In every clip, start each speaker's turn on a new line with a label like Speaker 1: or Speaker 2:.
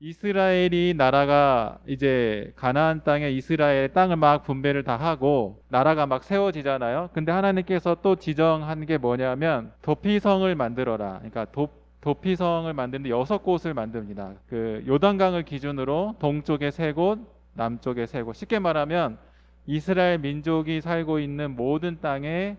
Speaker 1: 이스라엘이 나라가 이제 가나안 땅에 이스라엘 땅을 막 분배를 다 하고 나라가 막 세워지잖아요. 근데 하나님께서 또 지정한 게 뭐냐면 도피성을 만들어라. 그러니까 도피성을 만드는데 6곳을 만듭니다. 그 요단강을 기준으로 동쪽에 3곳, 남쪽에 3곳. 쉽게 말하면 이스라엘 민족이 살고 있는 모든 땅에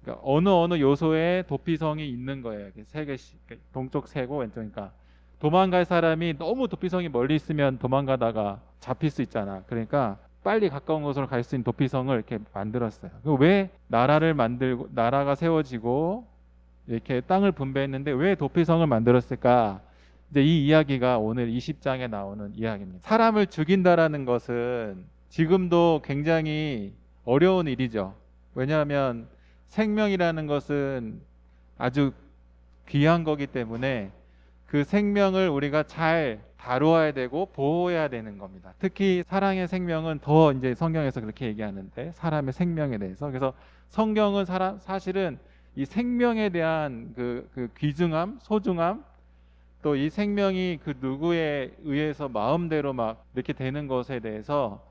Speaker 1: 그러니까 어느 요소에 도피성이 있는 거예요. 3개씩 동쪽 3곳, 왼쪽이니까. 도망갈 사람이 너무 도피성이 멀리 있으면 도망가다가 잡힐 수 있잖아. 그러니까 빨리 가까운 곳으로 갈 수 있는 도피성을 이렇게 만들었어요. 왜 나라를 만들고 나라가 세워지고 이렇게 땅을 분배했는데 왜 도피성을 만들었을까? 이제 이 이야기가 오늘 20장에 나오는 이야기입니다. 사람을 죽인다라는 것은 지금도 굉장히 어려운 일이죠. 왜냐하면 생명이라는 것은 아주 귀한 거기 때문에 그 생명을 우리가 잘 다루어야 되고 보호해야 되는 겁니다. 특히 사랑의 생명은 더 이제 성경에서 그렇게 얘기하는데 사람의 생명에 대해서 그래서 성경은 사실은 이 생명에 대한 그 귀중함, 소중함 또 이 생명이 그 누구에 의해서 마음대로 막 이렇게 되는 것에 대해서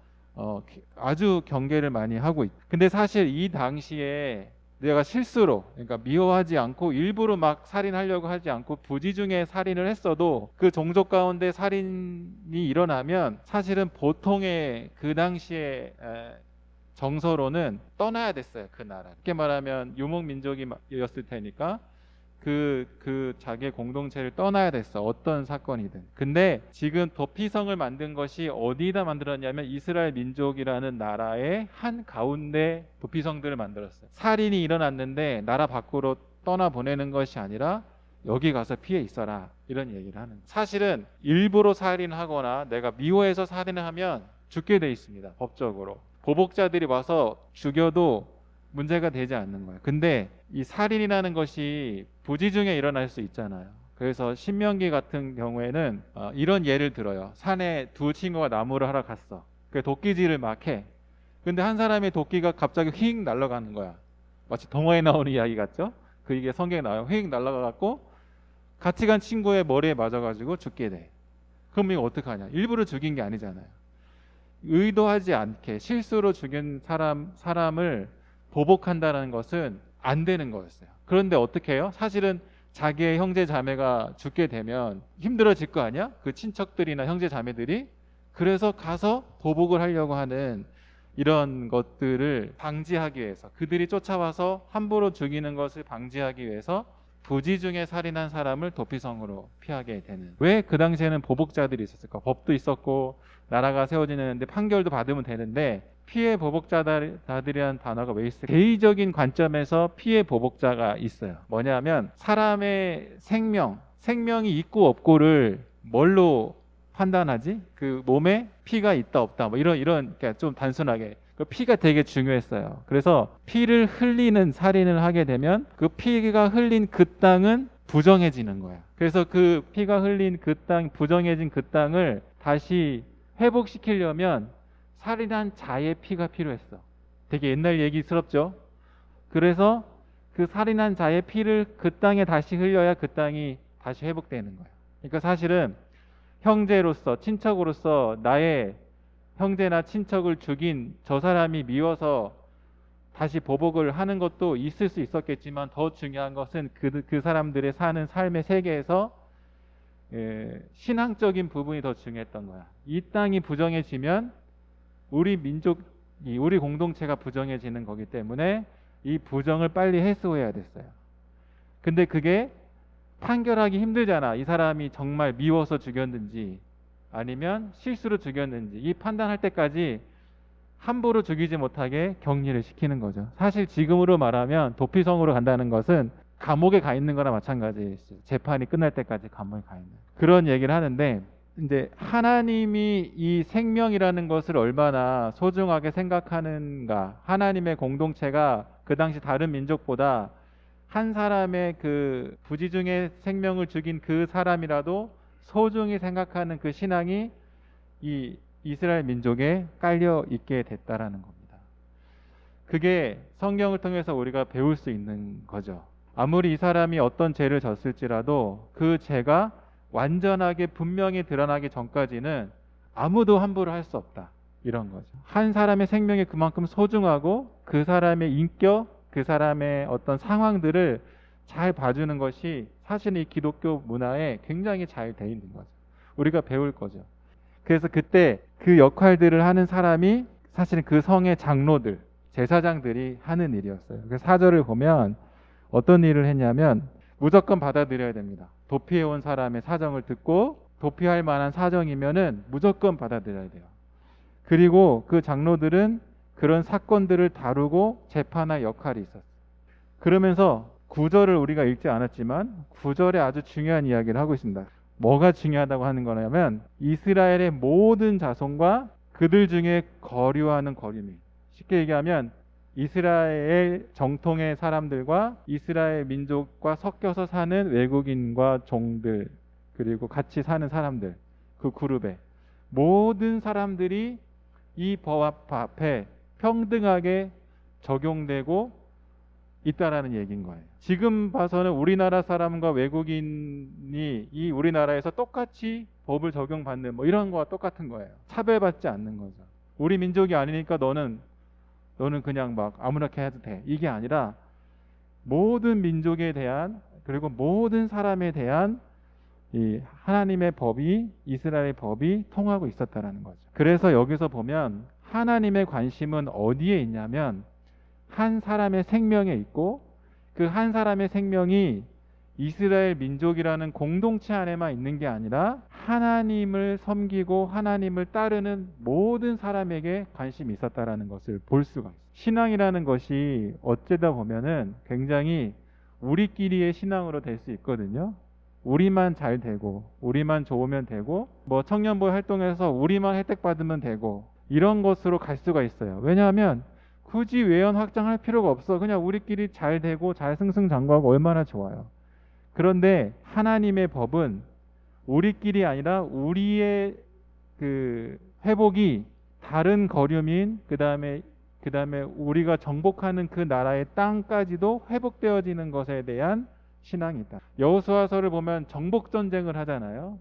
Speaker 1: 아주 경계를 많이 하고 있. 근데 사실 이 당시에 내가 실수로 그러니까 미워하지 않고 일부러 막 살인하려고 하지 않고 부지중에 살인을 했어도 그 종족 가운데 살인이 일어나면 사실은 보통의 그 당시에 정서로는 떠나야 됐어요. 그 나라. 쉽게 말하면 유목민족이었을 테니까 그 자기의 공동체를 떠나야 됐어. 어떤 사건이든. 근데 지금 도피성을 만든 것이 어디다 만들었냐면 이스라엘 민족이라는 나라의 한 가운데 도피성들을 만들었어요. 살인이 일어났는데 나라 밖으로 떠나 보내는 것이 아니라 여기 가서 피해 있어라. 이런 얘기를 하는 거예요. 사실은 일부러 살인하거나 내가 미워해서 살인을 하면 죽게 돼 있습니다. 법적으로. 보복자들이 와서 죽여도 문제가 되지 않는 거예요. 근데 이 살인이라는 것이 부지중에 일어날 수 있잖아요. 그래서 신명기 같은 경우에는 이런 예를 들어요. 산에 2 친구가 나무를 하러 갔어. 그 도끼질을 막 해. 근데 한 사람의 도끼가 갑자기 휙 날아가는 거야. 마치 동화에 나오는 이야기 같죠? 그 이게 성경에 나와요. 휙 날아가갖고 같이 간 친구의 머리에 맞아가지고 죽게 돼. 그럼 이거 어떡하냐? 일부러 죽인 게 아니잖아요. 의도하지 않게 실수로 죽인 사람을 보복한다는 것은 안 되는 거였어요. 그런데 어떻게 해요? 사실은 자기의 형제 자매가 죽게 되면 힘들어질 거 아니야? 그 친척들이나 형제 자매들이. 그래서 가서 보복을 하려고 하는 이런 것들을 방지하기 위해서 그들이 쫓아와서 함부로 죽이는 것을 방지하기 위해서 부지중에 살인한 사람을 도피성으로 피하게 되는. 왜 그 당시에는 보복자들이 있었을까? 법도 있었고 나라가 세워지는데 판결도 받으면 되는데 피해 보복자들이라는 단어가 왜 있을까? 개의적인 관점에서 피해 보복자가 있어요. 뭐냐면 사람의 생명이 있고 없고를 뭘로 판단하지? 그 몸에 피가 있다 없다 뭐 이런 그러니까 좀 단순하게 그 피가 되게 중요했어요. 그래서 피를 흘리는 살인을 하게 되면 그 피가 흘린 그 땅은 부정해지는 거야. 그래서 그 피가 흘린 그 땅, 부정해진 그 땅을 다시 회복시키려면 살인한 자의 피가 필요했어. 되게 옛날 얘기스럽죠? 그래서 그 살인한 자의 피를 그 땅에 다시 흘려야 그 땅이 다시 회복되는 거예요. 그러니까 사실은 형제로서, 친척으로서 나의 형제나 친척을 죽인 저 사람이 미워서 다시 보복을 하는 것도 있을 수 있었겠지만 더 중요한 것은 그 사람들의 사는 삶의 세계에서 신앙적인 부분이 더 중요했던 거야. 이 땅이 부정해지면 우리 민족이 우리 공동체가 부정해지는 거기 때문에 이 부정을 빨리 해소해야 됐어요. 근데 그게 판결하기 힘들잖아. 이 사람이 정말 미워서 죽였는지 아니면 실수로 죽였는지 이 판단할 때까지 함부로 죽이지 못하게 격리를 시키는 거죠. 사실 지금으로 말하면 도피성으로 간다는 것은 감옥에 가 있는 거나 마찬가지예요. 재판이 끝날 때까지 감옥에 가 있는 그런 얘기를 하는데 이제 하나님이 이 생명이라는 것을 얼마나 소중하게 생각하는가. 하나님의 공동체가 그 당시 다른 민족보다 한 사람의 그 부지중에 생명을 죽인 그 사람이라도 소중히 생각하는 그 신앙이 이 이스라엘 민족에 깔려 있게 됐다라는 겁니다. 그게 성경을 통해서 우리가 배울 수 있는 거죠. 아무리 이 사람이 어떤 죄를 졌을지라도 그 죄가 완전하게 분명히 드러나기 전까지는 아무도 함부로 할 수 없다. 이런 거죠. 한 사람의 생명이 그만큼 소중하고 그 사람의 인격, 그 사람의 어떤 상황들을 잘 봐주는 것이 사실은 이 기독교 문화에 굉장히 잘 돼 있는 거죠. 우리가 배울 거죠. 그래서 그때 그 역할들을 하는 사람이 사실은 그 성의 장로들, 제사장들이 하는 일이었어요. 그래서 4절을 보면 어떤 일을 했냐면 무조건 받아들여야 됩니다. 도피해 온 사람의 사정을 듣고 도피할 만한 사정이면은 무조건 받아들여야 돼요. 그리고 그 장로들은 그런 사건들을 다루고 재판할 역할이 있었어요. 그러면서 9절을 우리가 읽지 않았지만 9절에 아주 중요한 이야기를 하고 있습니다. 뭐가 중요하다고 하는 거냐면 이스라엘의 모든 자손과 그들 중에 거류하는 거류민. 쉽게 얘기하면 이스라엘 정통의 사람들과 이스라엘 민족과 섞여서 사는 외국인과 종들, 그리고 같이 사는 사람들, 그 그룹에 모든 사람들이 이 법 앞에 평등하게 적용되고 있다라는 얘기인 거예요. 지금 봐서는 우리나라 사람과 외국인이 이 우리나라에서 똑같이 법을 적용받는 뭐 이런 거와 똑같은 거예요. 차별받지 않는 거죠. 우리 민족이 아니니까 너는 그냥 막 아무렇게 해도 돼. 이게 아니라 모든 민족에 대한, 그리고 모든 사람에 대한 이 하나님의 법이, 이스라엘의 법이 통하고 있었다라는 거죠. 그래서 여기서 보면 하나님의 관심은 어디에 있냐면 한 사람의 생명에 있고, 그 한 사람의 생명이 이스라엘 민족이라는 공동체 안에만 있는 게 아니라 하나님을 섬기고 하나님을 따르는 모든 사람에게 관심이 있었다라는 것을 볼 수가 있어요. 신앙이라는 것이 어쩌다 보면은 굉장히 우리끼리의 신앙으로 될 수 있거든요. 우리만 잘 되고 우리만 좋으면 되고 뭐 청년부 활동에서 우리만 혜택 받으면 되고 이런 것으로 갈 수가 있어요. 왜냐하면 굳이 외연 확장할 필요가 없어. 그냥 우리끼리 잘 되고 잘 승승장구하고 얼마나 좋아요. 그런데 하나님의 법은 우리끼리 아니라 우리의 그 회복이 다른 거류민, 그다음에 우리가 정복하는 그 나라의 땅까지도 회복되어지는 것에 대한 신앙이다. 여호수아서를 보면 정복 전쟁을 하잖아요.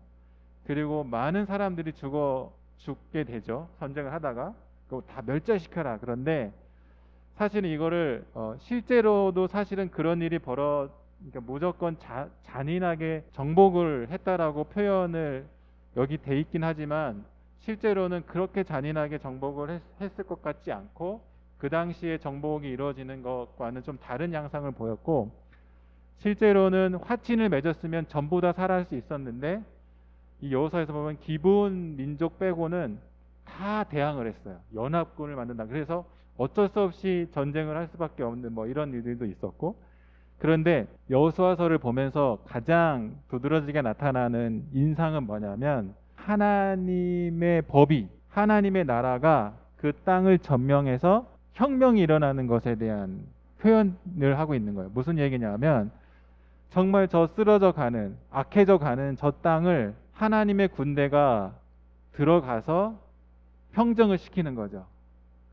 Speaker 1: 그리고 많은 사람들이 죽게 되죠. 전쟁을 하다가 그거 다 멸절시켜라. 그런데 사실은 이거를 실제로도 사실은 그런 일이 그러니까 무조건 잔인하게 정복을 했다라고 표현을 여기 돼 있긴 하지만 실제로는 그렇게 잔인하게 정복을 했을 것 같지 않고 그 당시에 정복이 이루어지는 것과는 좀 다른 양상을 보였고, 실제로는 화친을 맺었으면 전부 다 살아날 수 있었는데 이 여호수아에서 보면 기브온 민족 빼고는 다 대항을 했어요. 연합군을 만든다. 그래서 어쩔 수 없이 전쟁을 할 수밖에 없는 뭐 이런 일들도 있었고, 그런데 여호수아서를 보면서 가장 두드러지게 나타나는 인상은 뭐냐면 하나님의 법이, 하나님의 나라가 그 땅을 점령해서 혁명이 일어나는 것에 대한 표현을 하고 있는 거예요. 무슨 얘기냐면 정말 저 쓰러져 가는, 악해져 가는 저 땅을 하나님의 군대가 들어가서 평정을 시키는 거죠.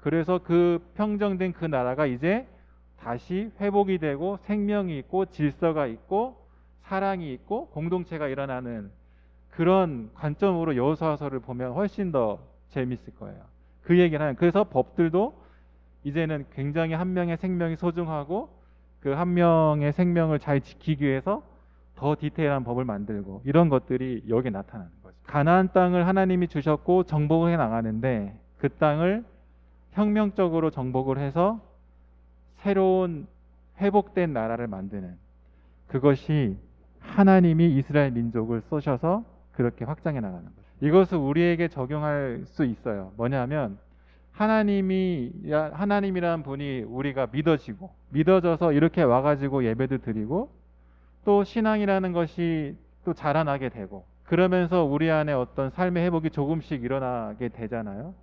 Speaker 1: 그래서 그 평정된 그 나라가 이제 다시 회복이 되고 생명이 있고 질서가 있고 사랑이 있고 공동체가 일어나는 그런 관점으로 여호수아서를 보면 훨씬 더 재밌을 거예요. 그 얘기를 하는. 그래서 법들도 이제는 굉장히 한 명의 생명이 소중하고 그 한 명의 생명을 잘 지키기 위해서 더 디테일한 법을 만들고 이런 것들이 여기 나타나는 거죠. 가나안 땅을 하나님이 주셨고 정복을 해 나가는데 그 땅을 혁명적으로 정복을 해서 새로운 회복된 나라를 만드는, 그것이 하나님이 이스라엘 민족을 쏘셔서 그렇게 확장해 나가는 거죠. 이것을 우리에게 적용할 수 있어요. 뭐냐면 하나님이란 분이 우리가 믿어져서 이렇게 와가지고 예배도 드리고 또 신앙이라는 것이 또 자라나게 되고 그러면서 우리 안에 어떤 삶의 회복이 조금씩 일어나게 되잖아요.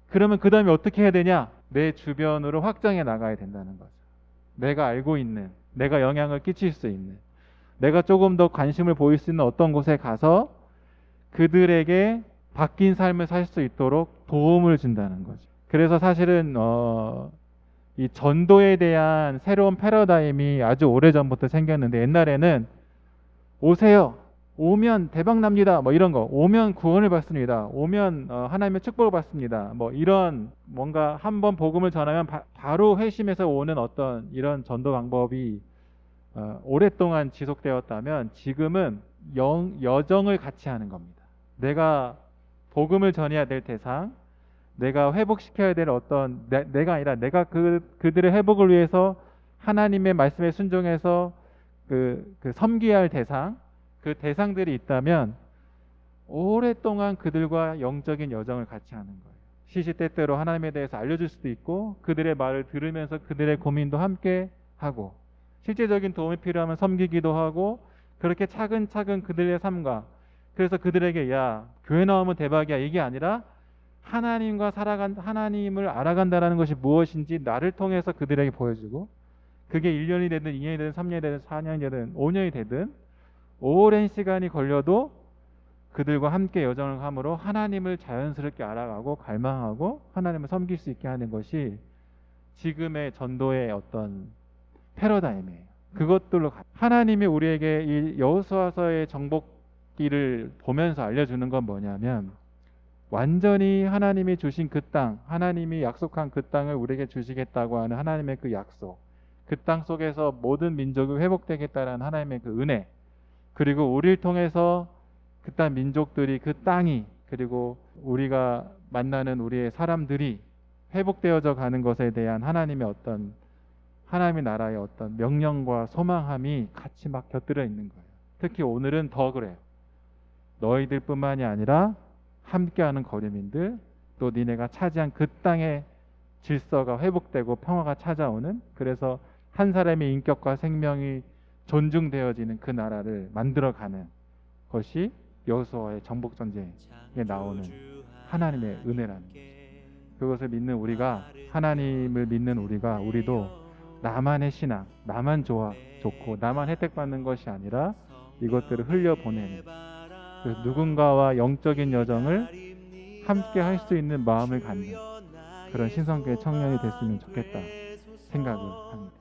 Speaker 1: 그러면 그 다음에 어떻게 해야 되냐? 내 주변으로 확장해 나가야 된다는 거죠. 내가 알고 있는, 내가 영향을 끼칠 수 있는, 내가 조금 더 관심을 보일 수 있는 어떤 곳에 가서 그들에게 바뀐 삶을 살 수 있도록 도움을 준다는 거죠. 그래서 사실은 이 전도에 대한 새로운 패러다임이 아주 오래전부터 생겼는데 옛날에는 오세요 오면 대박 납니다. 뭐 이런 거. 오면 구원을 받습니다. 오면 하나님의 축복을 받습니다. 뭐 이런 뭔가 한번 복음을 전하면 바로 회심해서 오는 어떤 이런 전도 방법이 오랫동안 지속되었다면 지금은 여정을 같이 하는 겁니다. 내가 복음을 전해야 될 대상, 내가 회복시켜야 될 어떤 내가 아니라 내가 그들의 회복을 위해서 하나님의 말씀에 순종해서 섬겨야 할 대상, 그 대상들이 있다면 오랫동안 그들과 영적인 여정을 같이 하는 거예요. 시시때때로 하나님에 대해서 알려줄 수도 있고 그들의 말을 들으면서 그들의 고민도 함께 하고 실제적인 도움이 필요하면 섬기기도 하고 그렇게 차근차근 그들의 삶과 그래서 그들에게 야 교회 나오면 대박이야 이게 아니라 하나님을 알아간다는 것이 무엇인지 나를 통해서 그들에게 보여주고 그게 1년이 되든 2년이 되든 3년이 되든 4년이 되든 5년이 되든 오랜 시간이 걸려도 그들과 함께 여정을 함으로 하나님을 자연스럽게 알아가고 갈망하고 하나님을 섬길 수 있게 하는 것이 지금의 전도의 어떤 패러다임이에요. 그것들로 하나님이 우리에게 이 여호수아서의 정복기를 보면서 알려주는 건 뭐냐면 완전히 하나님이 주신 그 땅, 하나님이 약속한 그 땅을 우리에게 주시겠다고 하는 하나님의 그 약속, 그 땅 속에서 모든 민족이 회복되겠다는 하나님의 그 은혜, 그리고 우리를 통해서 그 땅 민족들이 그 땅이 그리고 우리가 만나는 우리의 사람들이 회복되어져 가는 것에 대한 하나님의 어떤 하나님의 나라의 어떤 명령과 소망함이 같이 막 곁들여 있는 거예요. 특히 오늘은 더 그래요. 너희들뿐만이 아니라 함께하는 거류민들 또 니네가 차지한 그 땅의 질서가 회복되고 평화가 찾아오는 그래서 한 사람의 인격과 생명이 존중되어지는 그 나라를 만들어가는 것이 여호수아의 정복 전쟁에 나오는 하나님의 은혜라는 거죠. 그것을 믿는 우리가 하나님을 믿는 우리도 나만의 신앙, 나만 좋고 나만 혜택받는 것이 아니라 이것들을 흘려보내는 그래서 누군가와 영적인 여정을 함께 할 수 있는 마음을 갖는 그런 신성교회 청년이 됐으면 좋겠다 생각을 합니다.